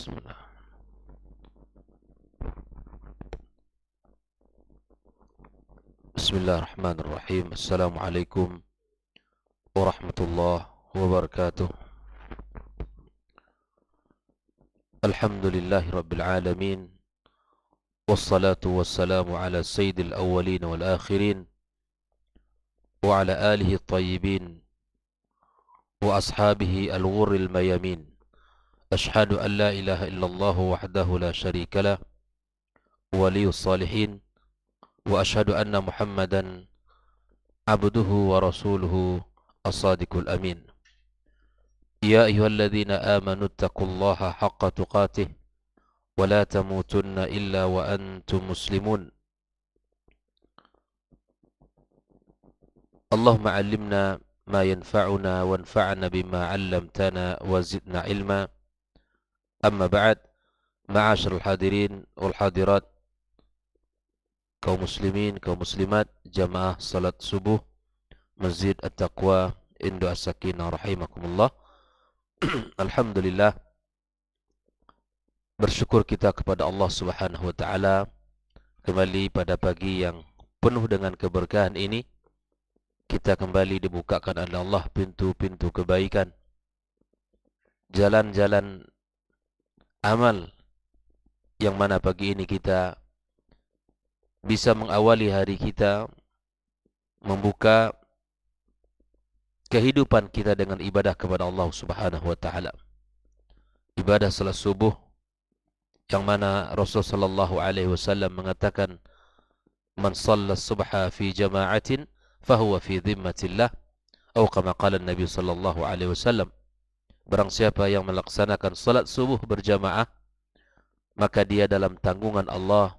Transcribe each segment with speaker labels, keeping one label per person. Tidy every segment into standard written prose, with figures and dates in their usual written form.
Speaker 1: Bismillah. Bismillahirrahmanirrahim. Assalamualaikum warahmatullahi wabarakatuh. Alhamdulillahi rabbil alamin. Wassalatu wassalamu ala sayyidil awwalin wal akhirin wa ala alihi at-tayyibin wa ashabihi al-ghurril mayamin. Ashhadu an la ilaha illallah wahdahu la syarika lah, waliyus salihin, wa ashhadu anna Muhammadan abduhu wa rasuluhu as-sadiqul amin. Ya ayyuhalladzina amanu taqullaha haqqa tuqatih wa la tamutunna illa wa antum muslimun. Allahumma 'allimna ma yanfa'una wanfa'na bima 'allamtana wa zidna ilma. Amma ba'd, ma'asyiral hadirin wal hadirat, kaum muslimin, kaum muslimat, jamaah salat subuh Masjid At-Taqwa Indo As-Sakinah rahimakumullah. Alhamdulillah, bersyukur kita kepada Allah Subhanahu wa taala kembali pada pagi yang penuh dengan keberkahan ini. Kita kembali dibukakan oleh Allah pintu-pintu kebaikan, jalan-jalan amal, yang mana pagi ini kita bisa mengawali hari kita, membuka kehidupan kita dengan ibadah kepada Allah Subhanahu wa taala. Ibadah salat subuh yang mana Rasulullah sallallahu alaihi wasallam mengatakan, "Man shalla subha fi jama'atin fahuwa fi dhimmatillah," atau kama qala Nabi sallallahu alaihi wasallam. Barang siapa yang melaksanakan salat subuh berjamaah, maka dia dalam tanggungan Allah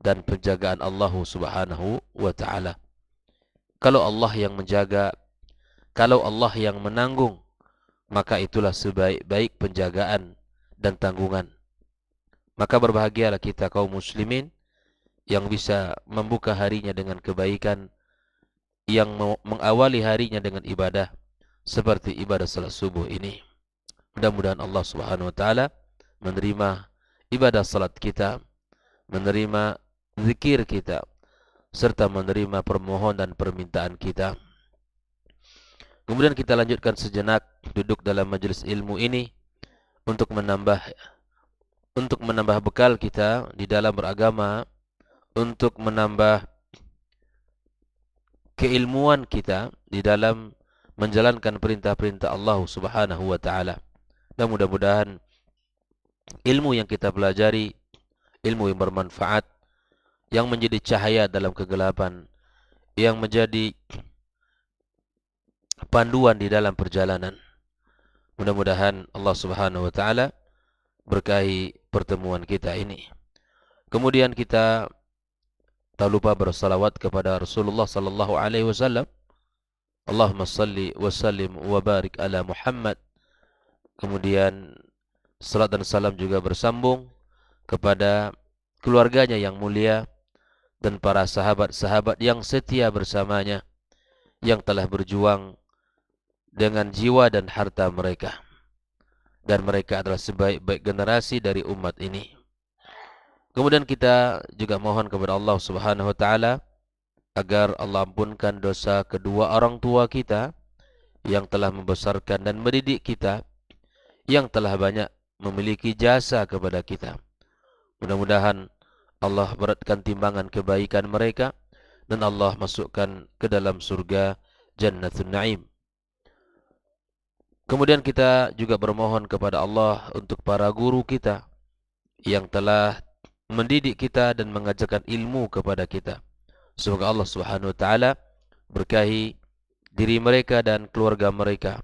Speaker 1: dan penjagaan Allah Subhanahu wa taala. Kalau Allah yang menjaga, kalau Allah yang menanggung, maka itulah sebaik-baik penjagaan dan tanggungan. Maka berbahagialah kita kaum muslimin yang bisa membuka harinya dengan kebaikan, yang mengawali harinya dengan ibadah seperti ibadah salat subuh ini. Mudah-mudahan Allah Subhanahu wa taala menerima ibadah salat kita, menerima zikir kita, serta menerima permohonan dan permintaan kita. Kemudian kita lanjutkan sejenak duduk dalam majelis ilmu ini untuk menambah bekal kita di dalam beragama, untuk menambah keilmuan kita di dalam menjalankan perintah-perintah Allah Subhanahu wa taala. Dan mudah-mudahan ilmu yang kita pelajari, ilmu yang bermanfaat, yang menjadi cahaya dalam kegelapan, yang menjadi panduan di dalam perjalanan. Mudah-mudahan Allah Subhanahu wa taala berkahi pertemuan kita ini. Kemudian kita tak lupa bersalawat kepada Rasulullah sallallahu alaihi wasallam. Allahumma salli wa sallim wa barik ala Muhammad. Kemudian salat dan salam juga bersambung kepada keluarganya yang mulia dan para sahabat-sahabat yang setia bersamanya, yang telah berjuang dengan jiwa dan harta mereka, dan mereka adalah sebaik-baik generasi dari umat ini. Kemudian kita juga mohon kepada Allah Subhanahu wa taala agar Allah ampunkan dosa kedua orang tua kita yang telah membesarkan dan mendidik kita, yang telah banyak memiliki jasa kepada kita. Mudah-mudahan Allah beratkan timbangan kebaikan mereka dan Allah masukkan ke dalam surga Jannatul Naim. Kemudian kita juga bermohon kepada Allah untuk para guru kita yang telah mendidik kita dan mengajarkan ilmu kepada kita. Semoga Allah Subhanahu wa taala berkahi diri mereka dan keluarga mereka,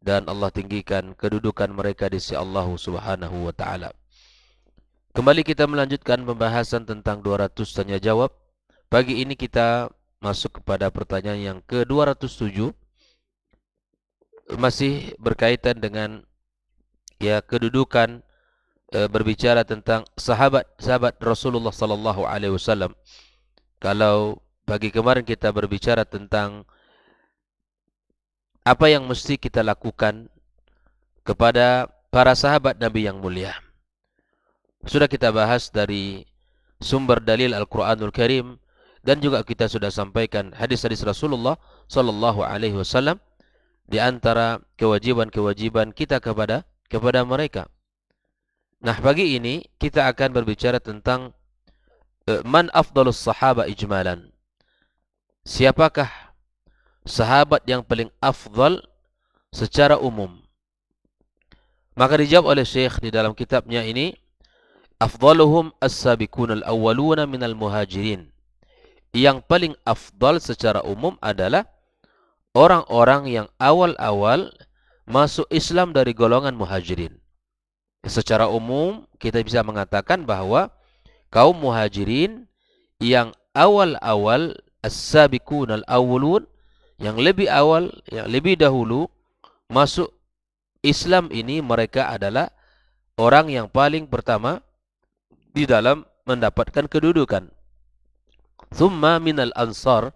Speaker 1: dan Allah tinggikan kedudukan mereka di sisi Allah Subhanahu wa taala. Kembali kita melanjutkan pembahasan tentang 200 tanya jawab. Pagi ini kita masuk kepada pertanyaan yang ke-207, masih berkaitan dengan kedudukan berbicara tentang sahabat Rasulullah sallallahu alaihi wasallam. Kalau pagi kemarin kita berbicara tentang apa yang mesti kita lakukan kepada para sahabat Nabi yang mulia. sudah kita bahas dari sumber dalil Al-Quranul Karim, dan juga kita sudah sampaikan hadis-hadis Rasulullah Sallallahu Alaihi Wasallam di antara kewajiban-kewajiban kita kepada mereka. Nah, pagi ini kita akan berbicara tentang man afdalus sahaba ijmalan. Siapakah sahabat yang paling afdal secara umum? Maka dijawab oleh Syekh di dalam kitabnya ini, afdaluhum as-sabiqun al-awwaluna minal muhajirin. Yang paling afdal secara umum adalah orang-orang yang awal-awal masuk Islam dari golongan muhajirin. Secara umum kita bisa mengatakan bahwa kaum muhajirin yang awal-awal as-sabiqun al-awwalun, yang lebih awal, yang lebih dahulu masuk Islam ini, mereka adalah orang yang paling pertama di dalam mendapatkan kedudukan. Thumma minal ansar,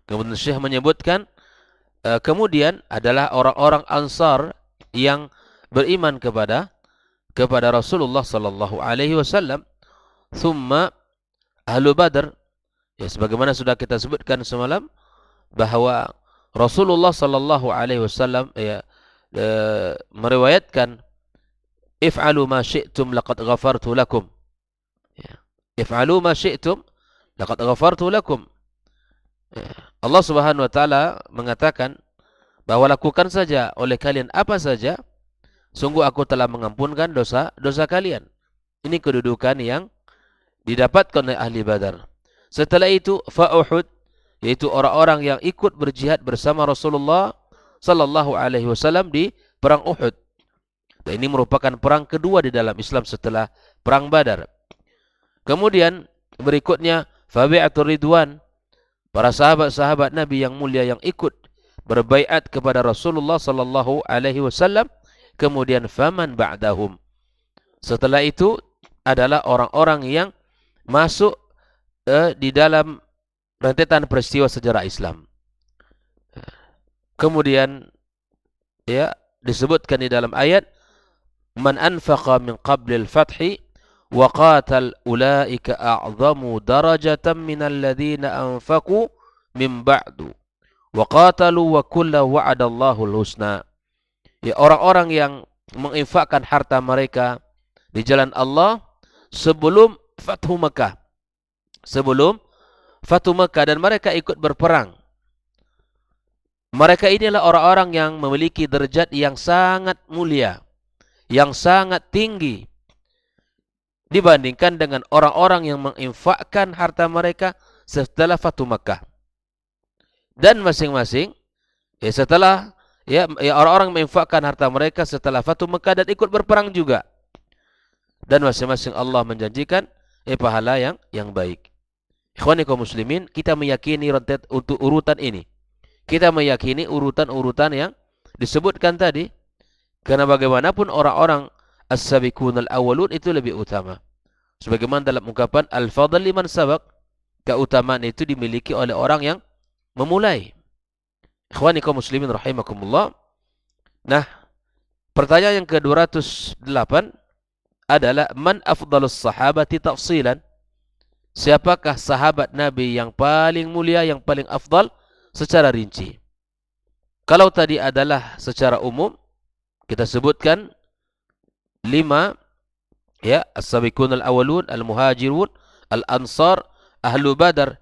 Speaker 1: kemudian Syekh menyebutkan kemudian adalah orang-orang Ansar yang beriman kepada Rasulullah sallallahu alaihi wasallam. Thumma ahlu Badr, ya sebagaimana sudah kita sebutkan semalam bahwa Rasulullah sallallahu alaihi wasallam meriwayatkan, if'alu ma syi'tum laqad ghafartu lakum. Ya. If'alu ma syi'tum laqad ghafartu lakum. Allah Subhanahu wa taala mengatakan bahwa lakukan saja oleh kalian apa saja, sungguh aku telah mengampunkan dosa kalian. Ini kedudukan yang didapatkan oleh ahli Badar. Setelah itu fa Uhud, yaitu orang-orang yang ikut berjihad bersama Rasulullah sallallahu alaihi wasallam di perang Uhud. Dan ini merupakan perang kedua di dalam Islam setelah perang Badar. Kemudian berikutnya fa bai'atur ridwan, para sahabat-sahabat Nabi yang mulia yang ikut berbaiat kepada Rasulullah sallallahu alaihi wasallam. Kemudian faman ba'dahum, setelah itu adalah orang-orang yang masuk di dalam rentetan peristiwa sejarah Islam. Kemudian ya disebutkan di dalam ayat, man anfaqa min qablil fathi wa qatal ulaika a'zamu darajatan minal ladzina anfaqu min ba'du wa qatalu wa kullu wa'adallahu al-husna. Ya, orang-orang yang menginfakkan harta mereka di jalan Allah sebelum Fathu Mekah. Sebelum Fathu Mekah, dan mereka ikut berperang. Mereka inilah orang-orang yang memiliki derajat yang sangat mulia, yang sangat tinggi dibandingkan dengan orang-orang yang menginfakkan harta mereka setelah Fathu Mekah. Dan masing-masing setelah orang-orang menginfakkan harta mereka setelah Fathu Mekah dan ikut berperang juga. Dan masing-masing Allah menjanjikan pahala yang baik. Ikhwani kaum muslimin, kita meyakini untuk urutan ini. Kita meyakini urutan-urutan yang disebutkan tadi. Karena bagaimanapun orang-orang as-sabiqun al-awwalun itu lebih utama. Sebagaimana dalam ungkapan al-fadl liman sabaq, keutamaan itu dimiliki oleh orang yang memulai. Ikhwani kaum muslimin rahimakumullah. Nah, pertanyaan yang ke-208 adalah man afdalus sahabati tafsilan. Siapakah sahabat Nabi yang paling mulia, yang paling afdal secara rinci? Kalau tadi adalah secara umum, kita sebutkan 5, ya, as-sabiqun al-awwalun, al-muhajirun, al-ansar, ahlu Badar,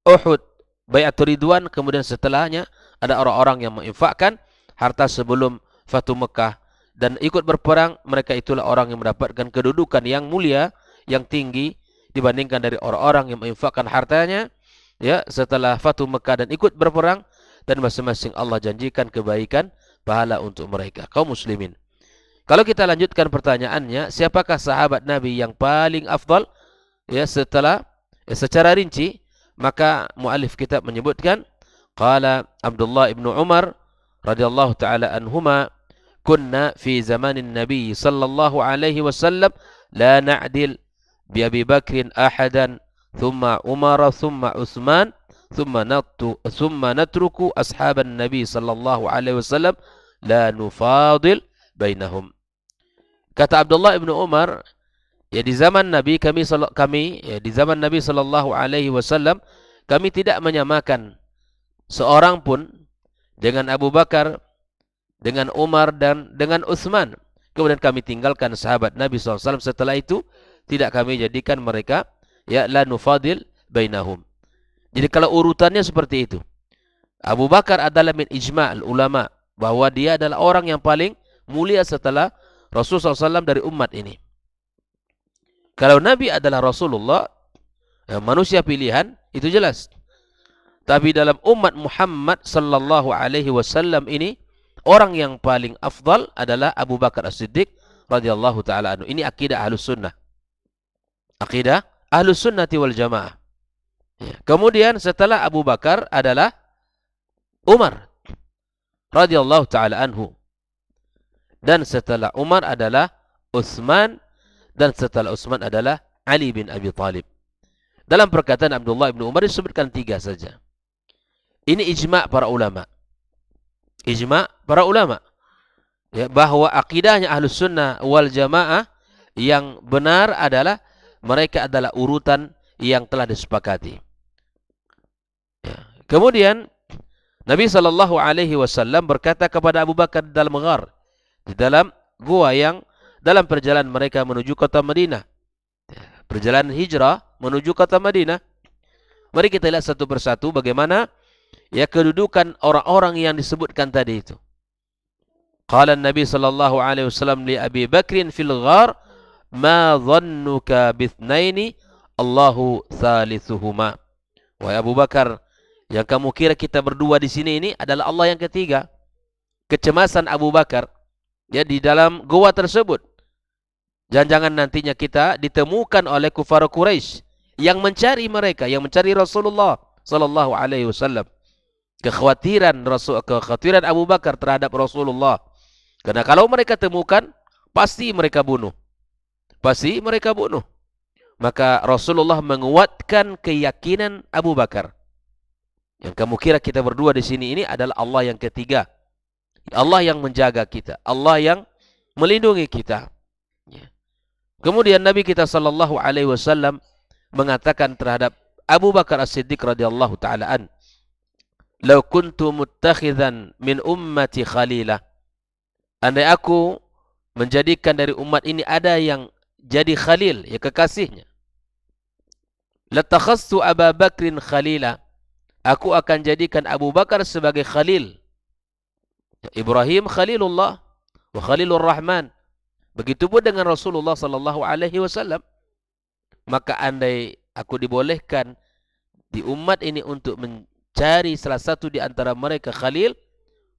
Speaker 1: Uhud, bai'atur ridwan, kemudian setelahnya ada orang-orang yang menginfakkan harta sebelum Fathu Mekah dan ikut berperang. Mereka itulah orang yang mendapatkan kedudukan yang mulia, yang tinggi dibandingkan dari orang-orang yang menginfakkan hartanya ya setelah Fathu Mekah dan ikut berperang, dan masing-masing Allah janjikan kebaikan pahala untuk mereka. Kaum muslimin, kalau kita lanjutkan pertanyaannya, siapakah sahabat Nabi yang paling afdal ya setelah secara rinci, maka muallif kitab menyebutkan, qala Abdullah ibn Umar radhiyallahu taala anhuma, kunna fi zamanin Nabi sallallahu alaihi wasallam la na'dil bi Abi Bakrin ahadan thumma Umar thumma Utsman thumma natruku ashaban Nabi sallallahu alaihi wasallam la nufadil bainahum. Kata Abdullah ibn Umar, Ya di zaman Nabi di zaman Nabi sallallahu alaihi wasallam kami tidak menyamakan seorang pun dengan Abu Bakar, dengan Umar dan dengan Utsman. Kemudian kami tinggalkan sahabat Nabi SAW. Setelah itu tidak kami jadikan mereka ya la nufadil bainahum. Jadi kalau urutannya seperti itu. Abu Bakar adalah min ijma' ulama bahwa dia adalah orang yang paling mulia setelah Rasulullah SAW dari umat ini. Kalau Nabi adalah Rasulullah, manusia pilihan, itu jelas. Tapi dalam umat Muhammad sallallahu alaihi wasallam ini, orang yang paling afdal adalah Abu Bakar As-Siddiq radhiyallahu taala anhu. Ini akidah Ahlus Sunnah. Akidah Ahlus Sunnati wal Jamaah. Ya. Kemudian setelah Abu Bakar adalah Umar radhiyallahu taala anhu. Dan setelah Umar adalah Utsman, dan setelah Utsman adalah Ali bin Abi Thalib. Dalam perkataan Abdullah bin Umar disebutkan 3 saja. Ini ijma' para ulama. Ijma' para ulama. Ya, bahwa akidahnya Ahlus Sunnah wal Jamaah yang benar adalah mereka adalah urutan yang telah disepakati. Ya. Kemudian Nabi sallallahu alaihi wasallam berkata kepada Abu Bakar dalam ghar, di dalam gua yang dalam perjalanan mereka menuju kota Madinah. Perjalanan hijrah menuju kota Madinah. Mari kita lihat satu persatu bagaimana ya kedudukan orang-orang yang disebutkan tadi itu. Qala Nabi sallallahu alaihi wasallam li Abi Bakrin fil ghar, ma dhannuka bithnaini Allahu thalithuhuma. Wahai Abu Bakar, yang kamu kira kita berdua di sini ini adalah Allah yang ketiga. Kecemasan Abu Bakar ya di dalam gua tersebut. Jangan-jangan nantinya kita ditemukan oleh kufar Quraisy yang mencari mereka, yang mencari Rasulullah sallallahu alaihi wasallam. Kekhawatiran Abu Bakar terhadap Rasulullah. Karena kalau mereka temukan, pasti mereka bunuh. Pasti mereka bunuh. Maka Rasulullah menguatkan keyakinan Abu Bakar. Yang kamu kira kita berdua di sini ini adalah Allah yang ketiga. Allah yang menjaga kita, Allah yang melindungi kita. Kemudian Nabi kita sallallahu alaihi wasallam mengatakan terhadap Abu Bakar As-Siddiq radhiyallahu taala an, "Lau kuntu muttakhidzan min ummati khalila." Andai aku menjadikan dari umat ini ada yang jadi khalil, ya kekasihnya. "Latakhassu Abu Bakrin khalila." Aku akan jadikan Abu Bakar sebagai khalil. Ibrahim khalilullah wa khalilur rahman. Begitupun dengan Rasulullah sallallahu alaihi wasallam. Maka andai aku dibolehkan di umat ini untuk mencari salah satu di antara mereka khalil,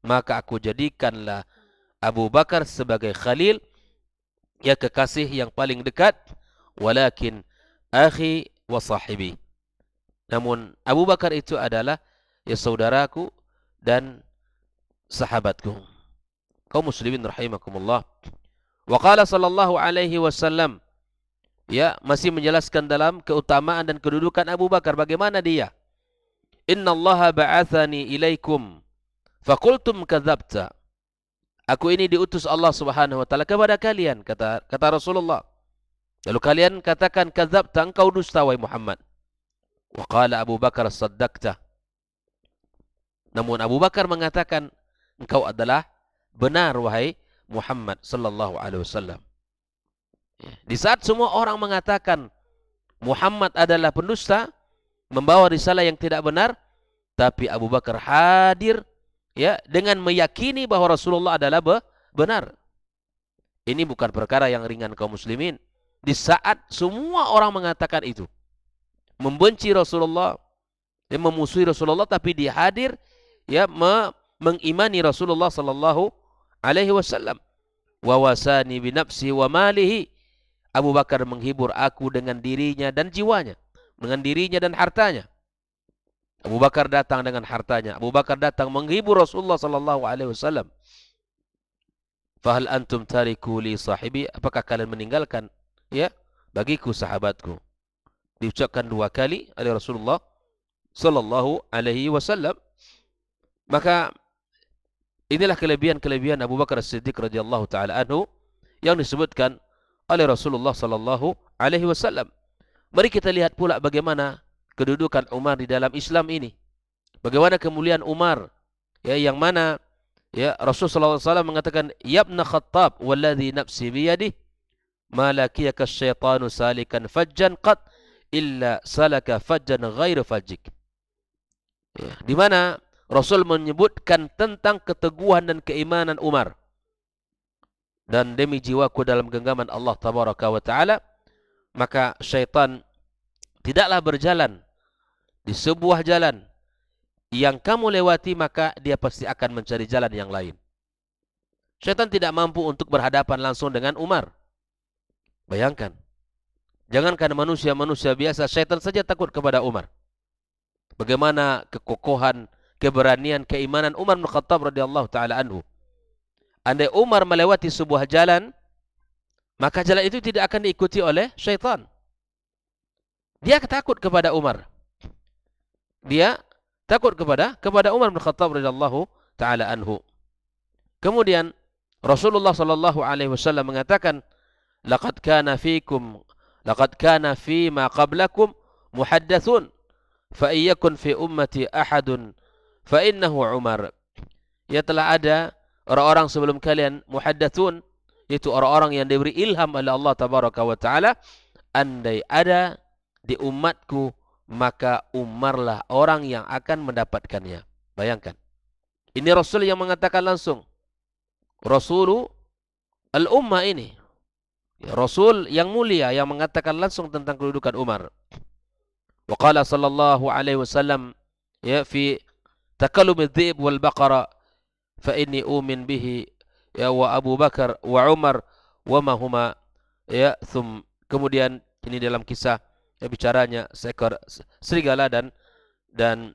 Speaker 1: maka aku jadikanlah Abu Bakar sebagai khalil, ya kekasih yang paling dekat, walakin akhi wa sahibi. Namun Abu Bakar itu adalah ya saudaraku dan sahabatku. Kaum muslimin rahimakumullah. Wa qala sallallahu alaihi wasallam, ya masih menjelaskan dalam keutamaan dan kedudukan Abu Bakar bagaimana dia. Innallaha ba'athani ilaikum faqultum kadzabta. Aku ini diutus Allah Subhanahu wa taala kepada kalian, kata Rasulullah. Lalu kalian katakan kadzabta, engkau dusta wahai Muhammad. Wa qala Abu Bakar saddaqta. Namun Abu Bakar mengatakan engkau adalah benar wahai Muhammad sallallahu alaihi wasallam. Di saat semua orang mengatakan Muhammad adalah pendusta, membawa risalah yang tidak benar, tapi Abu Bakar hadir ya dengan meyakini bahwa Rasulullah adalah benar. Ini bukan perkara yang ringan kaum muslimin. Di saat semua orang mengatakan itu, membenci Rasulullah, memusuhi Rasulullah, tapi dia hadir ya mengimani Rasulullah sallallahu alaihi wasallam. Wa wasani bi nafsi wa malihi. Abu Bakar menghibur aku dengan dirinya dan jiwanya, dengan dirinya dan hartanya. Abu Bakar datang dengan hartanya. Abu Bakar datang menghibur Rasulullah sallallahu alaihi wasallam. Fahal antum tariku li sahibi? Apakah kalian meninggalkan ya bagiku sahabatku? Diucapkan 2 kali oleh Rasulullah sallallahu alaihi wasallam. Maka inilah kelebihan-kelebihan Abu Bakar As-Siddiq radhiyallahu taala anhu yang disebutkan oleh Rasulullah sallallahu alaihi wasallam. Mari kita lihat pula bagaimana kedudukan Umar di dalam Islam ini. Bagaimana kemuliaan Umar, ya, yang mana ya Rasulullah sallallahu alaihi wasallam mengatakan, "Ya ibn Khattab, walladhi nafsi biyadihi, ma lakiyaka syaitanu salikan fajjan qad illa salaka fajjan ghairu fajjik." Ya, di mana Rasul menyebutkan tentang keteguhan dan keimanan Umar. Dan demi jiwaku dalam genggaman Allah tabaraka wa taala, maka syaitan tidaklah berjalan di sebuah jalan yang kamu lewati, maka dia pasti akan mencari jalan yang lain. Syaitan tidak mampu untuk berhadapan langsung dengan Umar. Bayangkan, jangankan manusia-manusia biasa, syaitan saja takut kepada Umar. Bagaimana kekokohan, keberanian, keimanan Umar bin Khattab radhiyallahu taala anhu. Andai Umar melewati sebuah jalan, maka jalan itu tidak akan diikuti oleh syaitan. Dia takut kepada Umar. Dia takut kepada Umar bin Khattab radhiyallahu taala anhu. Kemudian Rasulullah sallallahu alaihi wasallam mengatakan, laqad kana fi ma qablakum muhaddatsun fa iyyakun fi ummati ahadun fa innahu Umar." Ya, telah ada orang-orang sebelum kalian muhaddatsun, yaitu orang-orang yang diberi ilham oleh Allah tabaraka wa taala. Andai ada di umatku, maka Umarlah orang yang akan mendapatkannya. Bayangkan, ini Rasul yang mengatakan langsung. Rasulul al-ummah ini, ya, Rasul yang mulia yang mengatakan langsung tentang kedudukan Umar. Wa qala sallallahu alaihi wasallam, ya, fi takallum adh-dhib wal baqara, fa inni umin bihi, ya, wa Abu Bakar wa Umar wa ma huma, ya, kemudian ini dalam kisah, ya, bicaranya seekor serigala dan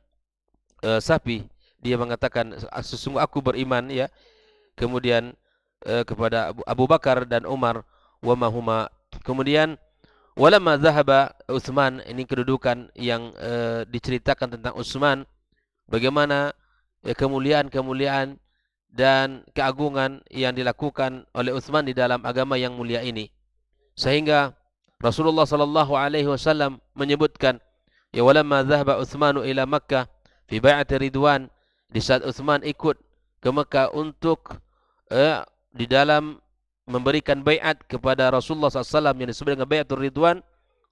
Speaker 1: sapi. Dia mengatakan, sesungguh aku beriman, ya, kemudian kepada Abu Bakar dan Umar, wa ma huma. Kemudian walamma dhahaba Utsman, ini kedudukan yang diceritakan tentang Utsman, bagaimana ya, kemuliaan dan keagungan yang dilakukan oleh Utsman di dalam agama yang mulia ini, sehingga Rasulullah sallallahu alaihi wasallam menyebutkan, ya, walamma dhahaba Utsmanu ila Makkah fi bai'ati Ridwan, di saat Utsman ikut ke Mekah untuk di dalam memberikan baiat kepada Rasulullah SAW yang disebut dengan bai'atul Ridwan,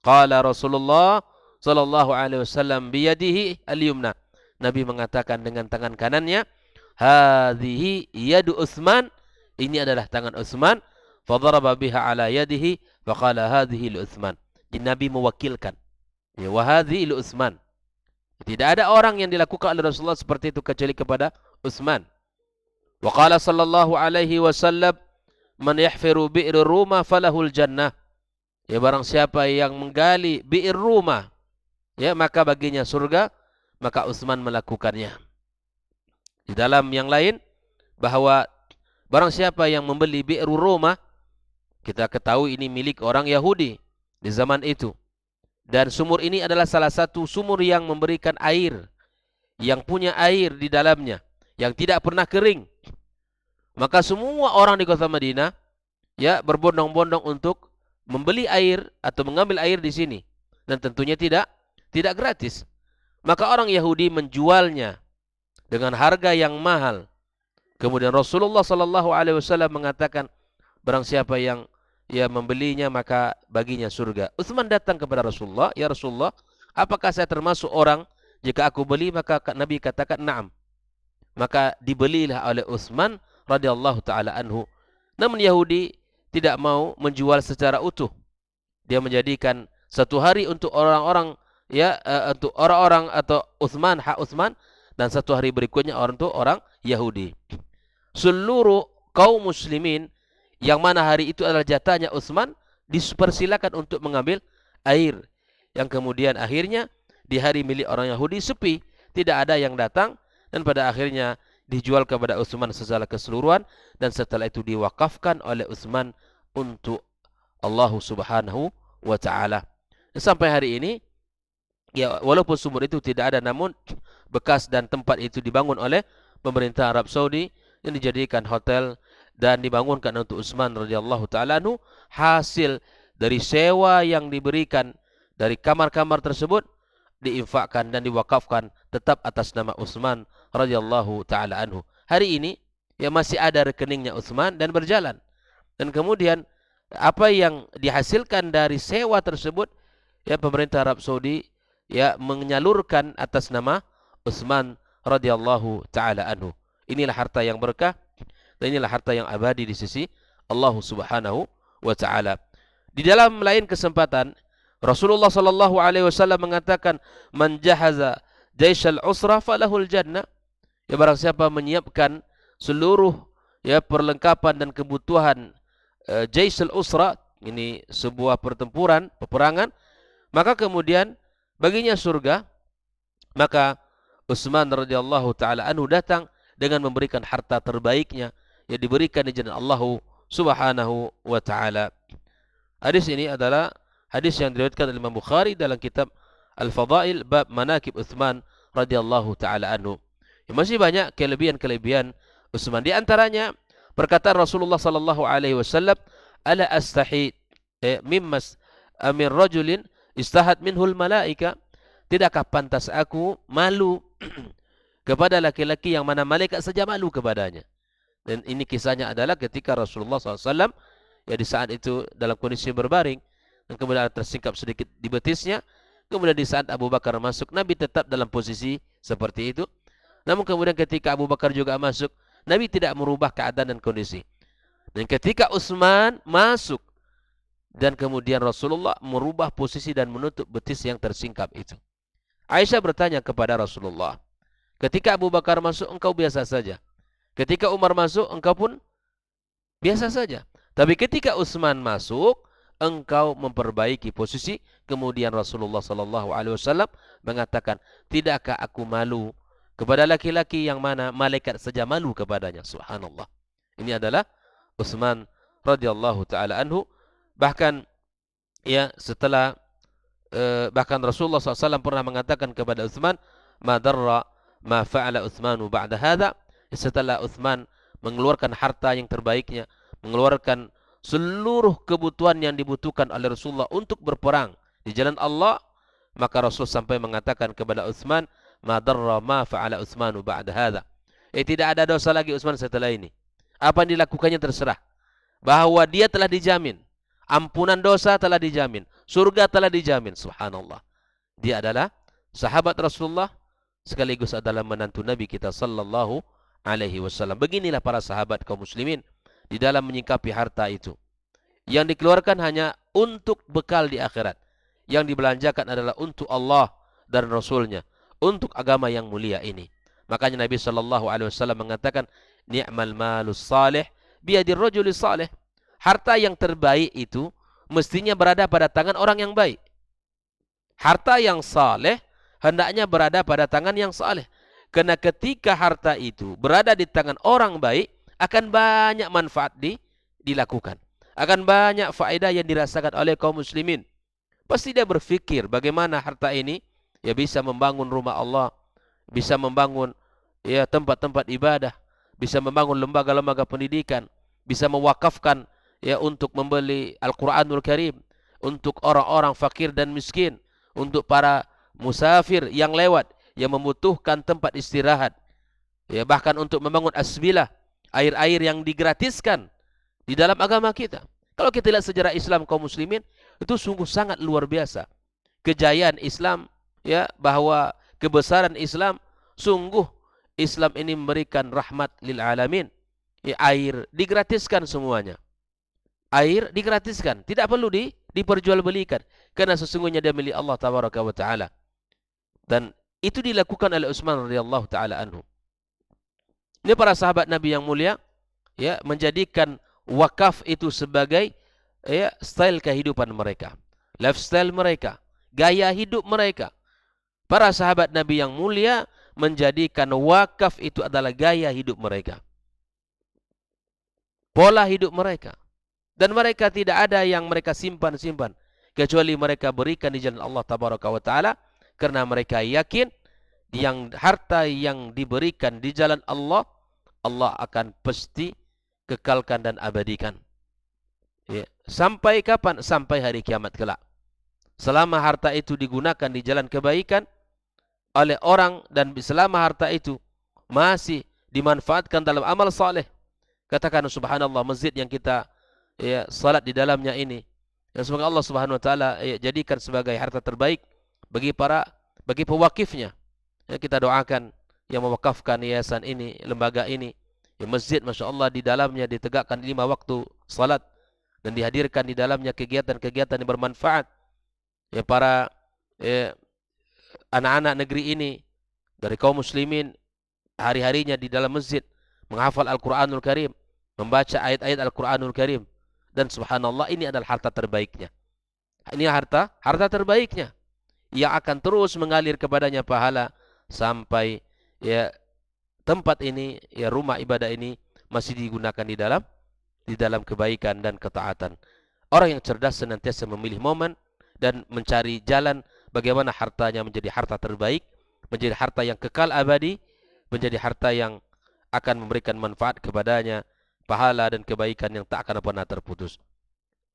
Speaker 1: qala Rasulullah sallallahu alaihi wasallam biyadihi al-yumna, Nabi mengatakan dengan tangan kanannya, hadhihi yadu Utsman, ini adalah tangan Utsman, fadaraba biha ala yadihi faqala hadhihi li Utsman. Jadi Nabi mewakilkan, ya, wa hadhihi li Utsman. Tidak ada orang yang dilakukan oleh Rasulullah seperti itu kecuali kepada Utsman. Wa qala sallallahu alaihi wasallam, man yahfiru bi'r Ruma falahul jannah, ya, barang siapa yang menggali bi'r Ruma, ya, maka baginya surga, maka Utsman melakukannya. Di dalam yang lain bahwa barang siapa yang membeli bi'r Ruma, kita ketahui ini milik orang Yahudi di zaman itu, dan sumur ini adalah salah satu sumur yang memberikan air, yang punya air di dalamnya, yang tidak pernah kering. Maka semua orang di kota Madinah, ya, berbondong-bondong untuk membeli air atau mengambil air di sini, dan tentunya tidak gratis. Maka orang Yahudi menjualnya dengan harga yang mahal. Kemudian Rasulullah sallallahu alaihi wasallam mengatakan, barang siapa yang membelinya maka baginya surga. Utsman datang kepada Rasulullah, ya Rasulullah, apakah saya termasuk orang jika aku beli? Maka Nabi katakan na'am. Maka dibelilah oleh Utsman radhiyallahu taala anhu. Namun Yahudi tidak mau menjual secara utuh. Dia menjadikan satu hari untuk orang-orang, ya, untuk orang-orang atau Utsman, hak Utsman, dan satu hari berikutnya untuk orang Yahudi. Seluruh kaum muslimin yang mana hari itu adalah jatahnya Utsman dipersilakan untuk mengambil air, yang kemudian akhirnya di hari milik orang Yahudi sepi, tidak ada yang datang, dan pada akhirnya dijual kepada Utsman secara keseluruhan, dan setelah itu diwakafkan oleh Utsman untuk Allah Subhanahu wa taala. Sampai hari ini, ya, walaupun sumur itu tidak ada, namun bekas dan tempat itu dibangun oleh pemerintah Arab Saudi yang dijadikan hotel dan dibangunkan untuk Utsman radhiyallahu taala anhu, hasil dari sewa yang diberikan dari kamar-kamar tersebut diinfakkan dan diwakafkan tetap atas nama Utsman radhiyallahu taala anhu. Hari ini ya masih ada rekeningnya Utsman dan berjalan. Dan kemudian apa yang dihasilkan dari sewa tersebut ya pemerintah Arab Saudi ya menyalurkan atas nama Utsman radhiyallahu taala anhu. Inilah harta yang berkah dan inilah harta yang abadi di sisi Allah Subhanahu wa taala. Di dalam lain kesempatan Rasulullah sallallahu alaihi wasallam mengatakan, "Man jahaza jaishal usra falahul jannah." Ya barang siapa menyiapkan seluruh ya perlengkapan dan kebutuhan jaishal usra, ini sebuah pertempuran, peperangan, maka kemudian baginya surga, maka Utsman radhiyallahu taala anhu datang dengan memberikan harta terbaiknya yang diberikan di jalan Allah Subhanahu wa taala. Hadis ini adalah hadis yang diriwayatkan oleh Imam Bukhari dalam kitab Al-Fadail bab Manaqib Utsman radhiyallahu taala anhu. Masih banyak kelebihan-kelebihan Utsman. Di antaranya perkataan Rasulullah sallallahu alaihi wasallam, "Ala astahi mimmas amir rajulin istahat minhul malaika." Tidakkah pantas aku malu kepada laki-laki yang mana malaikat saja malu kepadanya. Dan ini kisahnya adalah ketika Rasulullah SAW ya di saat itu dalam kondisi berbaring dan kemudian tersingkap sedikit di betisnya. Kemudian di saat Abu Bakar masuk, Nabi tetap dalam posisi seperti itu. Namun kemudian ketika Abu Bakar juga masuk, Nabi tidak merubah keadaan dan kondisi. Dan ketika Utsman masuk dan kemudian Rasulullah merubah posisi dan menutup betis yang tersingkap itu. Aisyah bertanya kepada Rasulullah, ketika Abu Bakar masuk engkau biasa saja. Ketika Umar masuk engkau pun biasa saja. Tapi ketika Utsman masuk, engkau memperbaiki posisi. Kemudian Rasulullah sallallahu alaihi wasallam mengatakan, tidakkah aku malu kepada laki-laki yang mana malaikat saja malu kepadanya. Subhanallah. Ini adalah Utsman radhiyallahu taala anhu. Bahkan ya setelah bahkan Rasulullah SAW pernah mengatakan kepada Utsman, ma darra ma fa'ala Utsmanu ba'da hadha. Setelah Utsman mengeluarkan harta yang terbaiknya, mengeluarkan seluruh kebutuhan yang dibutuhkan oleh Rasulullah untuk berperang di jalan Allah, maka Rasul sampai mengatakan kepada Utsman, ma darra ma fa'ala Utsmanu ba'da hadha. Tidak ada dosa lagi Utsman setelah ini. Apa yang dilakukannya terserah. Bahwa dia telah dijamin, ampunan dosa telah dijamin, surga telah dijamin. Subhanallah. Dia adalah sahabat Rasulullah sekaligus adalah menantu Nabi kita sallallahu alaihi wasallam. Beginilah para sahabat kaum muslimin di dalam menyikapi harta itu. Yang dikeluarkan hanya untuk bekal di akhirat. Yang dibelanjakan adalah untuk Allah dan Rasulnya, untuk agama yang mulia ini. Makanya Nabi sallallahu alaihi wasallam mengatakan, ni'mal malus salih biyadir rajuli salih. Harta yang terbaik itu mestinya berada pada tangan orang yang baik. Harta yang saleh hendaknya berada pada tangan yang saleh. Karena ketika harta itu berada di tangan orang baik, akan banyak manfaat dilakukan. Akan banyak faedah yang dirasakan oleh kaum muslimin. Pasti dia berfikir bagaimana harta ini ya bisa membangun rumah Allah, bisa membangun ya tempat-tempat ibadah, bisa membangun lembaga-lembaga pendidikan, bisa mewakafkan ya untuk membeli Al-Quranul Karim, untuk orang-orang fakir dan miskin, untuk para musafir yang lewat, yang membutuhkan tempat istirahat, ya bahkan untuk membangun asbilah, air-air yang digratiskan di dalam agama kita. Kalau kita lihat sejarah Islam kaum muslimin, itu sungguh sangat luar biasa. Kejayaan Islam, ya bahwa kebesaran Islam, sungguh Islam ini memberikan rahmat lil alamin. Ya, air digratiskan semuanya. Air digratiskan, tidak perlu diperjualbelikan karena sesungguhnya dia milik Allah tabaraka wa taala. Dan itu dilakukan oleh Utsman radhiyallahu taala anhu. Ini para sahabat Nabi yang mulia ya menjadikan wakaf itu sebagai ya style kehidupan mereka, lifestyle mereka, gaya hidup mereka. Para sahabat Nabi yang mulia menjadikan wakaf itu adalah gaya hidup mereka, pola hidup mereka. Dan mereka tidak ada yang mereka simpan-simpan, kecuali mereka berikan di jalan Allah tabaraka wa ta'ala, karena mereka yakin yang harta yang diberikan di jalan Allah, Allah akan pasti kekalkan dan abadikan. Ya. Sampai kapan? Sampai hari kiamat kelak. Selama harta itu digunakan di jalan kebaikan oleh orang dan selama harta itu masih dimanfaatkan dalam amal saleh. Katakan subhanallah, masjid yang kita salat di dalamnya ini, yang semoga Allah Subhanahu wa taala jadikan sebagai harta terbaik bagi pewakifnya. Ya, kita doakan yang mewakafkan yayasan ini, lembaga ini, masjid Masya Allah di dalamnya ditegakkan 5 waktu salat dan dihadirkan di dalamnya kegiatan-kegiatan yang bermanfaat. Ya, para anak-anak negeri ini dari kaum muslimin hari-harinya di dalam masjid menghafal Al-Quranul Karim, membaca ayat-ayat Al-Quranul Karim, dan subhanallah ini adalah harta terbaiknya. Ini harta terbaiknya yang akan terus mengalir kepadanya pahala sampai tempat ini, rumah ibadah ini masih digunakan di dalam kebaikan dan ketaatan. Orang yang cerdas senantiasa memilih momen dan mencari jalan bagaimana hartanya menjadi harta terbaik, menjadi harta yang kekal abadi, menjadi harta yang akan memberikan manfaat kepadanya, pahala dan kebaikan yang tak akan pernah terputus.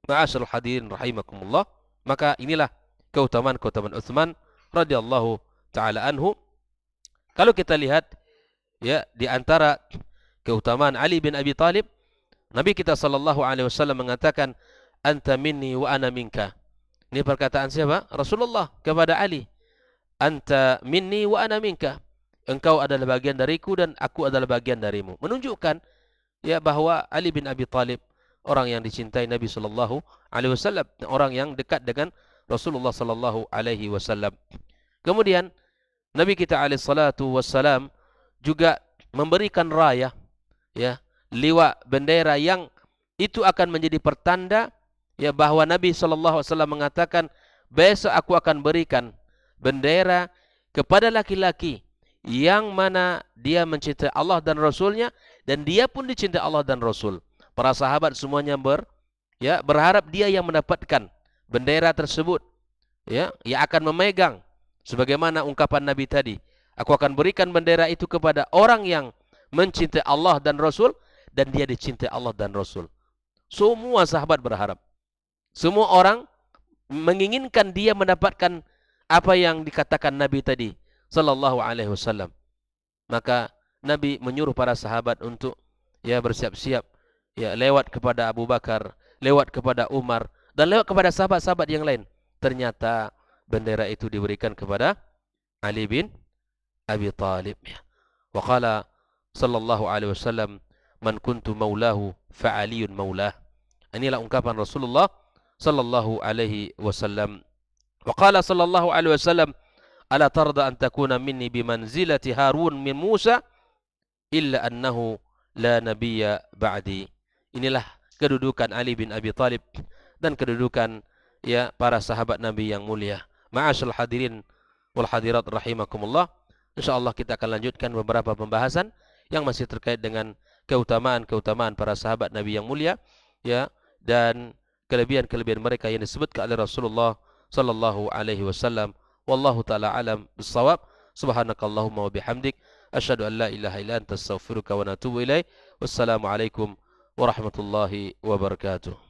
Speaker 1: Ma'asyiral hadirin rahimakumullah, maka inilah keutamaan-keutamaan Utsman radhiyallahu taala anhu. Kalau kita lihat di antara keutamaan Ali bin Abi Thalib, Nabi kita sallallahu alaihi wasallam mengatakan, "Anta minni wa ana minka." Ini perkataan siapa? Rasulullah kepada Ali. "Anta minni wa ana minka." Engkau adalah bagian dariku dan aku adalah bagian darimu. Menunjukkan bahwa Ali bin Abi Thalib orang yang dicintai Nabi sallallahu alaihi wasallam, orang yang dekat dengan Rasulullah sallallahu alaihi wasallam. Kemudian Nabi kita alaihi salatu wassalam juga memberikan raya, liwa, bendera yang itu akan menjadi pertanda bahwa Nabi sallallahu alaihi wasallam mengatakan, besok aku akan berikan bendera kepada laki-laki yang mana dia mencintai Allah dan Rasulnya, dan dia pun dicintai Allah dan Rasul. Para sahabat semuanya berharap dia yang mendapatkan bendera tersebut, yang akan memegang, sebagaimana ungkapan Nabi tadi, aku akan berikan bendera itu kepada orang yang mencintai Allah dan Rasul, dan dia dicintai Allah dan Rasul. Semua sahabat berharap, semua orang menginginkan dia mendapatkan apa yang dikatakan Nabi tadi sallallahu alaihi wasallam. Maka Nabi menyuruh para sahabat untuk bersiap-siap, lewat kepada Abu Bakar, lewat kepada Umar, dan lewat kepada sahabat-sahabat yang lain. Ternyata bendera itu diberikan kepada Ali bin Abi Thalib. Wa qala sallallahu alaihi wasallam, "Man kuntu maulahu fa aliyun maulah." Inilah ungkapan Rasulullah sallallahu alaihi wasallam. Wa qala sallallahu alaihi wasallam, "Ala tarda an takuna minni bimanzilati Harun min Musa illa annahu la nabiyya ba'di." Inilah kedudukan Ali bin Abi Thalib dan kedudukan para sahabat Nabi yang mulia. Ma'asyiral hadirin wal hadirat rahimakumullah. Insyaallah kita akan lanjutkan beberapa pembahasan yang masih terkait dengan keutamaan-keutamaan para sahabat Nabi yang mulia, dan kelebihan-kelebihan mereka yang disebutkan oleh Rasulullah sallallahu alaihi wasallam. Wallahu taala alam bissawab. Subhanakallahumma wa bihamdik, asyhadu an la ilaha illa anta astaghfiruka wa atubu ilaik. Wassalamu alaikum warahmatullahi wabarakatuh.